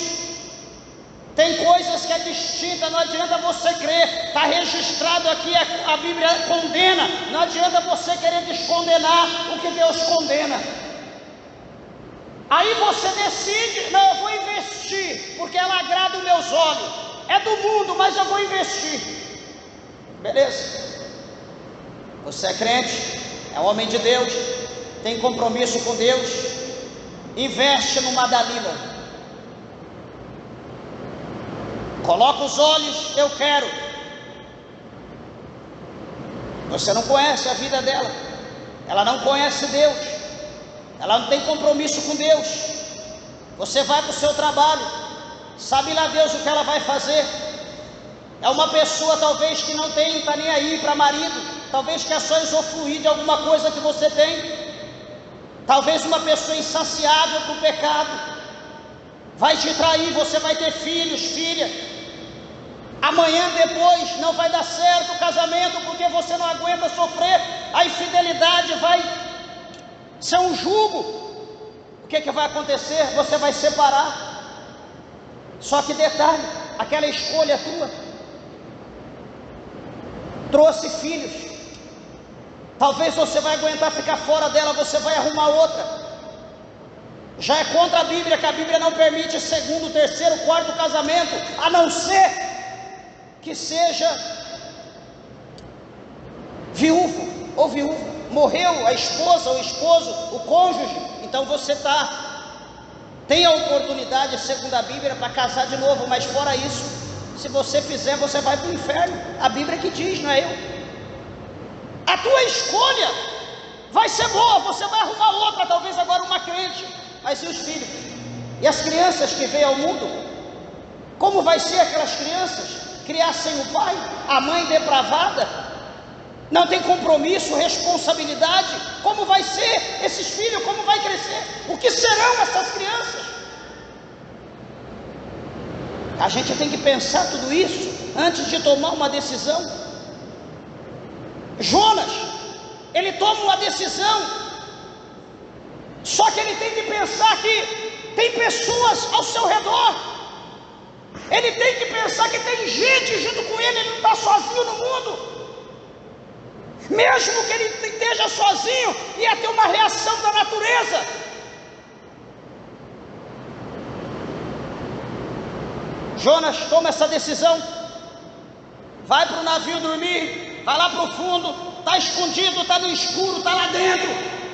Tem coisas que é distinta, não adianta você crer, está registrado aqui, a Bíblia condena, não adianta você querer descondenar o que Deus condena. Aí você decide: não, eu vou investir, porque ela agrada os meus olhos, é do mundo, mas eu vou investir. Beleza, você é crente, é homem de Deus, tem compromisso com Deus, investe numa Dalila. Coloca os olhos, eu quero. Você não conhece a vida dela, ela não conhece Deus, ela não tem compromisso com Deus. Você vai para o seu trabalho, sabe lá Deus o que ela vai fazer. É uma pessoa talvez que não está nem aí para marido, talvez quer só usufruir de alguma coisa que você tem, talvez uma pessoa insaciável com o pecado, vai te trair, você vai ter filhos, filha. Amanhã depois não vai dar certo o casamento, porque você não aguenta sofrer, a infidelidade vai ser um jugo. O que vai acontecer? Você vai separar. Só que detalhe, aquela escolha tua trouxe filhos. Talvez você vai aguentar ficar fora dela, você vai arrumar outra. Já é contra a Bíblia, que a Bíblia não permite segundo, terceiro, quarto casamento, a não ser que seja viúvo ou viúva, morreu a esposa ou o esposo, o cônjuge, então você tem a oportunidade, segundo a Bíblia, para casar de novo. Mas fora isso, se você fizer, você vai para o inferno. A Bíblia que diz, não é eu. A tua escolha vai ser boa, você vai arrumar outra, talvez agora uma crente. Mas e os filhos? E as crianças que vêm ao mundo? Como vai ser aquelas crianças? Criar sem o pai, a mãe depravada, não tem compromisso, responsabilidade. Como vai ser esses filhos? Como vai crescer? O que serão essas crianças? A gente tem que pensar tudo isso antes de tomar uma decisão. Jonas, ele toma uma decisão, só que ele tem que pensar que tem pessoas ao seu redor. Ele tem que pensar que tem gente junto com ele, ele não está sozinho no mundo. Mesmo que ele esteja sozinho, ia ter uma reação da natureza. Jonas toma essa decisão, vai para o navio dormir, vai lá para o fundo, está escondido, está no escuro, está lá dentro.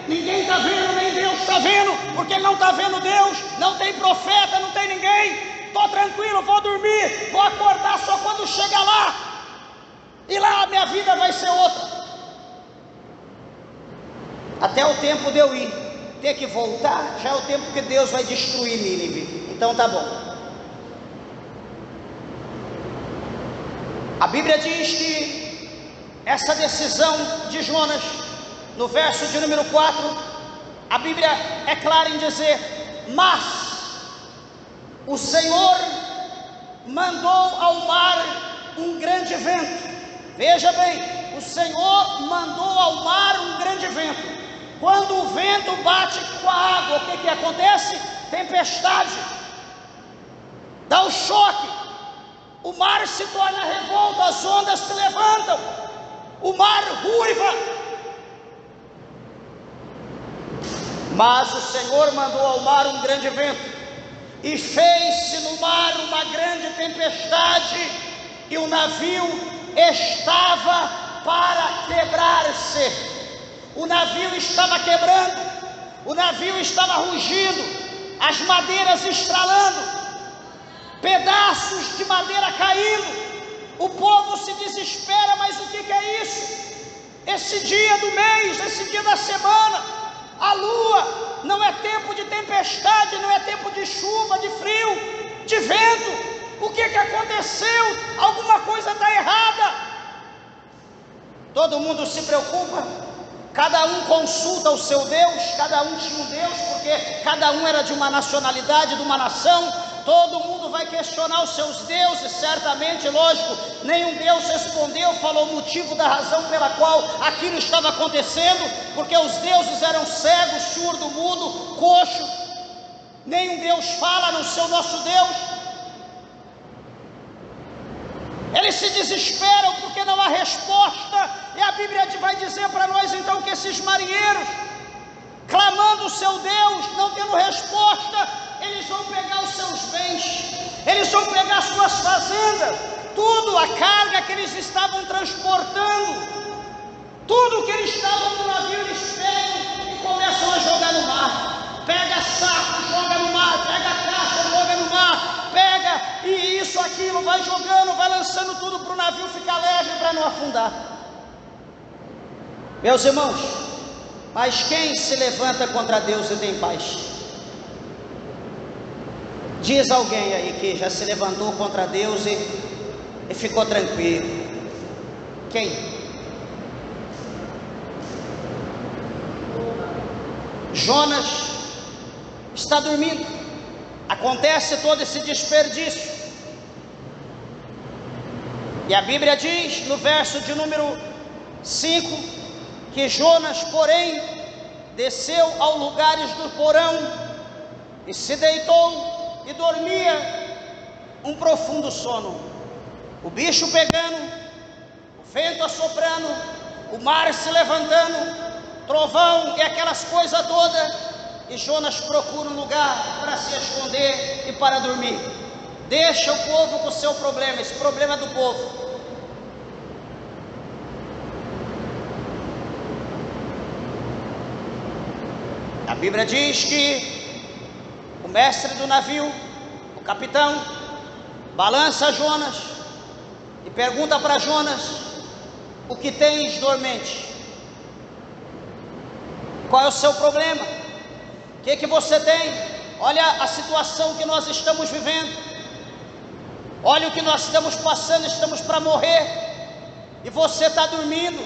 Ninguém está vendo, nem Deus está vendo, porque ele não está vendo Deus, não tem profeta, não tem ninguém. Estou tranquilo, vou dormir, vou acordar só quando chegar lá, e lá a minha vida vai ser outra. Até o tempo de eu ir, ter que voltar, já é o tempo que Deus vai destruir Nínive. Então tá bom. A Bíblia diz que essa decisão de Jonas, no verso de número 4, a Bíblia é clara em dizer: mas o Senhor mandou ao mar um grande vento. Veja bem, o Senhor mandou ao mar um grande vento. Quando o vento bate com a água, o que acontece? Tempestade, dá um choque, o mar se torna revolto, as ondas se levantam, o mar ruiva. Mas o Senhor mandou ao mar um grande vento, e fez-se no mar uma grande tempestade, e o navio estava para quebrar-se. O navio estava quebrando, o navio estava rugindo, as madeiras estralando, pedaços de madeira caindo. O povo se desespera, mas o que é isso? esse dia do mês, esse dia da semana, a lua, não é tempo de tempestade, não é tempo de chuva, de frio, de vento. O que aconteceu? Alguma coisa está errada. Todo mundo se preocupa, cada um consulta o seu Deus, cada um tinha um Deus, porque cada um era de uma nacionalidade, de uma nação. Todo mundo vai questionar os seus deuses, certamente, lógico, nenhum Deus respondeu, falou o motivo da razão pela qual aquilo estava acontecendo, porque os deuses eram cegos, surdo, mudo, coxo. Nenhum Deus fala, no seu nosso Deus. Eles se desesperam porque não há resposta, e a Bíblia vai dizer para nós então que esses marinheiros, clamando o seu Deus, não tendo resposta, eles vão pegar os seus bens, eles vão pegar as suas fazendas, tudo, a carga que eles estavam transportando, tudo que eles estavam no navio, eles pegam e começam a jogar no mar. Pega saco, joga no mar, pega caixa, joga no mar, pega e isso, aquilo, vai jogando, vai lançando tudo para o navio ficar leve para não afundar. Meus irmãos, mas quem se levanta contra Deus e tem paz? Diz alguém aí que já se levantou contra Deus e ficou tranquilo. Quem? Jonas está dormindo. Acontece todo esse desperdício. E a Bíblia diz no verso de número 5 que Jonas, porém, desceu aos lugares do porão e se deitou e dormia um profundo sono. O bicho pegando, o vento assoprando, o mar se levantando, trovão e aquelas coisas todas, e Jonas procura um lugar para se esconder e para dormir. Deixa o povo com o seu problema, esse problema é do povo. A Bíblia diz que o mestre do navio, o capitão, balança Jonas e pergunta para Jonas: o que tens dormente? Qual é o seu problema? O que você tem? Olha a situação que nós estamos vivendo, olha o que nós estamos passando, estamos para morrer, e você está dormindo.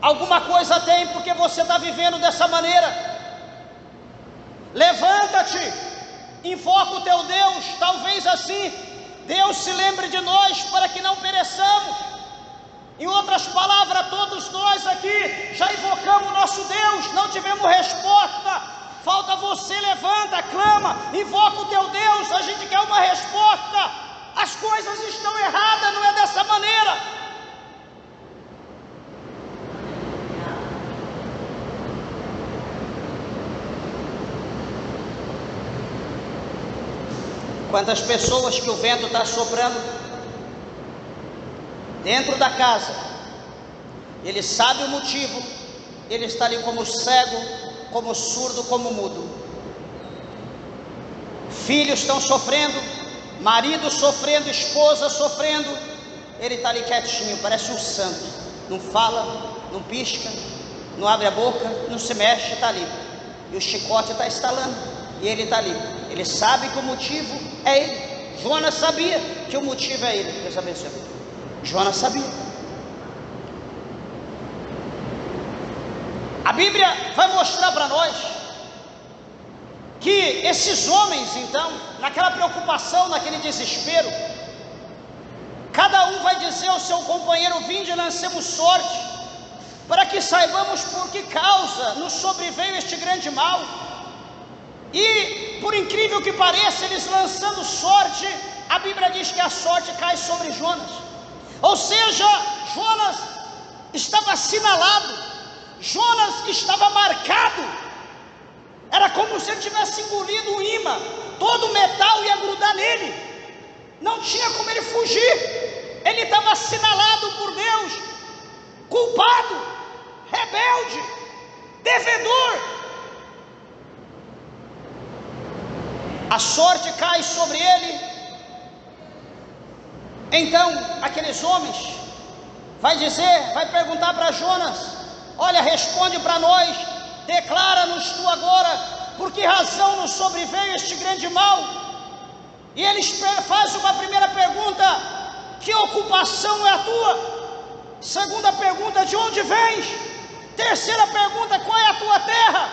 Alguma coisa tem, porque você está vivendo dessa maneira. Levanta-te, invoca o teu Deus, talvez assim Deus se lembre de nós para que não pereçamos. Em outras palavras, todos nós aqui já invocamos o nosso Deus, não tivemos resposta. Falta você, levanta, clama, invoca o teu Deus, a gente quer uma resposta. As coisas estão erradas, não é dessa maneira. Quantas pessoas que o vento está soprando dentro da casa, ele sabe o motivo, ele está ali como cego, como surdo, como mudo. Filhos estão sofrendo, marido sofrendo, esposa sofrendo, ele está ali quietinho, parece um santo, não fala, não pisca, não abre a boca, não se mexe, está ali, e o chicote está estalando, e ele está ali. Ele sabe que o motivo é ele. Jonas sabia que o motivo é ele. Deus abençoe. Jonas sabia. A Bíblia vai mostrar para nós que esses homens, então, naquela preocupação, naquele desespero, cada um vai dizer ao seu companheiro: vinde e lancemos sorte, para que saibamos por que causa nos sobreveio este grande mal. E, por incrível que pareça, eles lançando sorte, a Bíblia diz que a sorte cai sobre Jonas. Ou seja, Jonas estava assinalado, Jonas estava marcado. Era como se ele tivesse engolido um imã, todo o metal ia grudar nele, não tinha como ele fugir. Ele estava assinalado por Deus, culpado, rebelde, devedor. A sorte cai sobre ele. Então aqueles homens vai dizer, vai perguntar para Jonas: olha, responde para nós, declara-nos tu agora, por que razão nos sobreveio este grande mal? E eles fazem uma primeira pergunta: que ocupação é a tua? Segunda pergunta: de onde vens? Terceira pergunta: qual é a tua terra?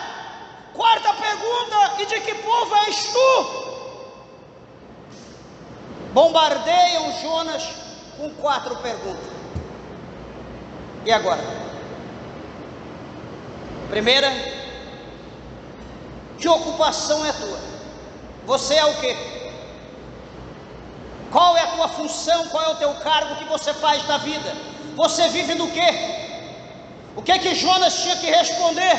Quarta pergunta: e de que povo és tu? Bombardeiam Jonas com 4 perguntas. E agora? Primeira: que ocupação é tua? Você é o quê? Qual é a tua função? Qual é o teu cargo? O que você faz da vida? Você vive do quê? O que é que Jonas tinha que responder?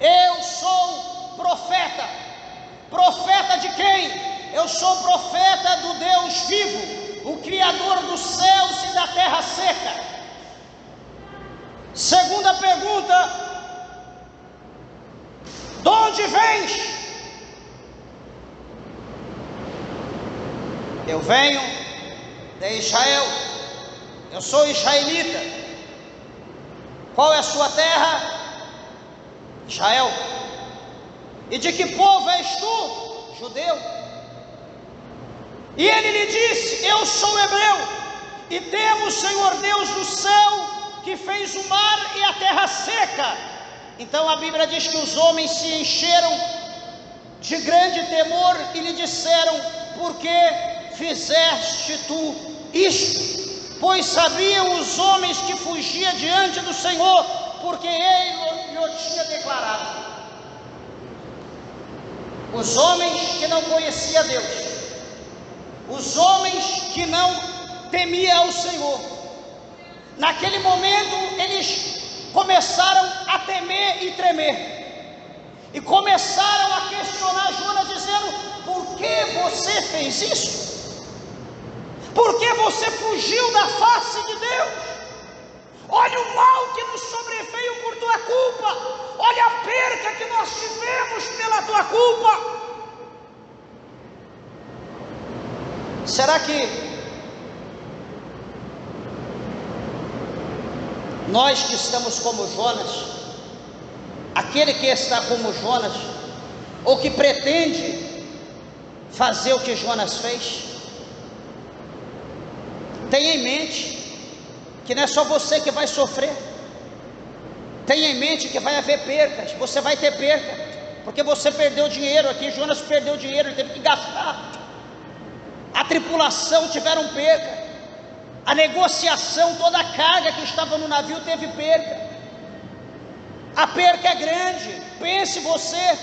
Eu sou profeta. Profeta de quem? Eu sou profeta do Deus vivo, o Criador dos céus e da terra seca. Segunda pergunta: de onde vens? Eu venho de Israel, eu sou israelita. Qual é a sua terra? Israel. E de que povo és tu? Judeu. E ele lhe disse: eu sou hebreu, e temo o Senhor Deus do céu, que fez o mar e a terra seca. Então a Bíblia diz que os homens se encheram de grande temor e lhe disseram: por que fizeste tu isto? Pois sabiam os homens que fugia diante do Senhor, porque ele lhe tinha declarado. Os homens que não conheciam Deus, os homens que não temiam ao Senhor, naquele momento eles começaram a temer e tremer, e começaram a questionar Jonas, dizendo: por que você fez isso? Por que você fugiu da face de Deus? Olha o mal que nos sobreveio por tua culpa, olha a perca que nós tivemos pela tua culpa. Será que nós que estamos como Jonas, aquele que está como Jonas, ou que pretende fazer o que Jonas fez, tenha em mente que não é só você que vai sofrer. Tenha em mente que vai haver percas. Você vai ter perca, porque você perdeu dinheiro. Aqui Jonas perdeu dinheiro, ele teve que gastar. A tripulação tiveram perca, a negociação, toda a carga que estava no navio teve perca. A perca é grande. Pense você,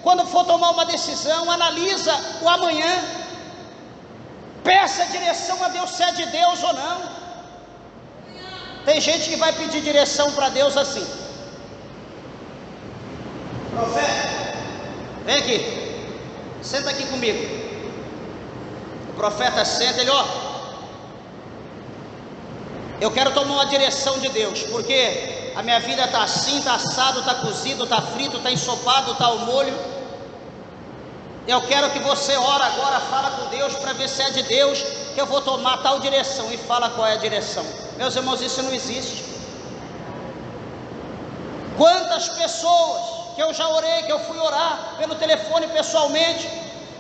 quando for tomar uma decisão, analisa o amanhã, peça direção a Deus, se é de Deus ou não. Tem gente que vai pedir direção para Deus assim: profeta, vem aqui, senta aqui comigo. O profeta senta, ele: ó, eu quero tomar uma direção de Deus, porque a minha vida está assim, está assado, está cozido, está frito, está ensopado, está ao molho. Eu quero que você ora agora, fala com Deus para ver se é de Deus que eu vou tomar tal direção, e fala qual é a direção. Meus irmãos, isso não existe. Quantas pessoas que eu já orei, que eu fui orar pelo telefone pessoalmente,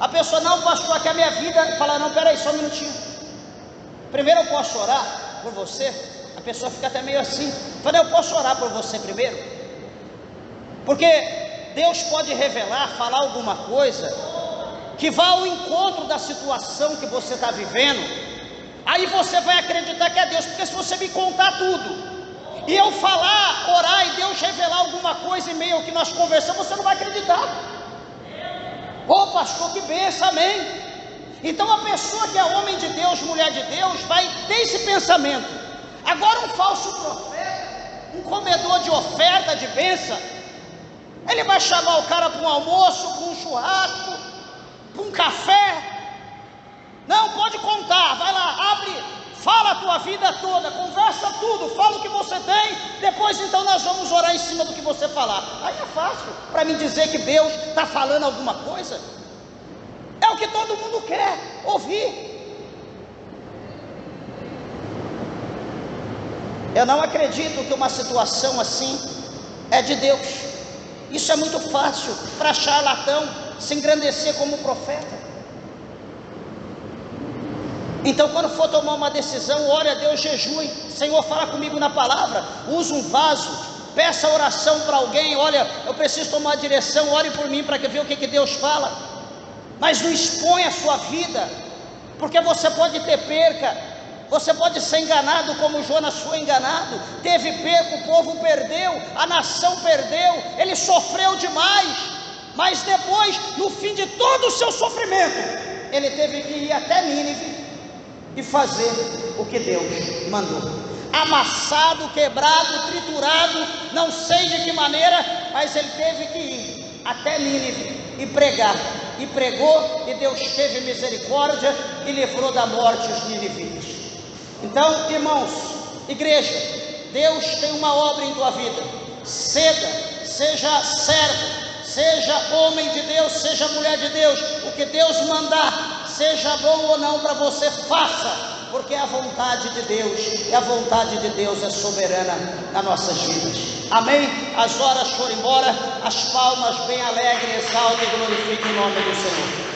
a pessoa: não, pastor, que a minha vida, fala: não, peraí, só um minutinho, primeiro eu posso orar por você? A pessoa fica até meio assim, fala: eu posso orar por você primeiro? Porque Deus pode revelar, falar alguma coisa que vá ao encontro da situação que você está vivendo. Aí você vai acreditar que é Deus, porque se você me contar tudo e eu falar, orar e Deus revelar alguma coisa em meio ao que nós conversamos, você não vai acreditar. Ô pastor, que benção, amém. Então a pessoa que é homem de Deus, mulher de Deus, vai ter esse pensamento. Agora um falso profeta, um comedor de oferta, de bênção, ele vai chamar o cara para um almoço, para um churrasco, para um café. Não, pode contar, vai lá, abre, fala a tua vida toda, conversa tudo, fala o que você tem, depois então nós vamos orar em cima do que você falar. Aí é fácil para mim dizer que Deus está falando alguma coisa. É o que todo mundo quer ouvir. Eu não acredito que uma situação assim é de Deus. Isso é muito fácil para charlatão se engrandecer como profeta. Então, quando for tomar uma decisão, ore a Deus, jejue. Senhor, fala comigo na palavra. Use um vaso, peça oração para alguém. Olha, eu preciso tomar direção, ore por mim para ver o que Deus fala. Mas não exponha a sua vida, porque você pode ter perca, você pode ser enganado como Jonas foi enganado. Teve perca, o povo perdeu, a nação perdeu, ele sofreu demais. Mas depois, no fim de todo o seu sofrimento, ele teve que ir até Nínive e fazer o que Deus mandou. Amassado, quebrado, triturado, não sei de que maneira, mas ele teve que ir até Nínive e pregar. E pregou, e Deus teve misericórdia e livrou da morte os ninivitas. Então, irmãos, igreja, Deus tem uma obra em tua vida. Ceda, seja servo, seja homem de Deus, seja mulher de Deus, o que Deus mandar, seja bom ou não para você, faça, porque é a vontade de Deus, e a vontade de Deus é soberana nas nossas vidas. Amém? As horas foram embora, as palmas bem alegres, exaltem e glorifiquem o nome do Senhor.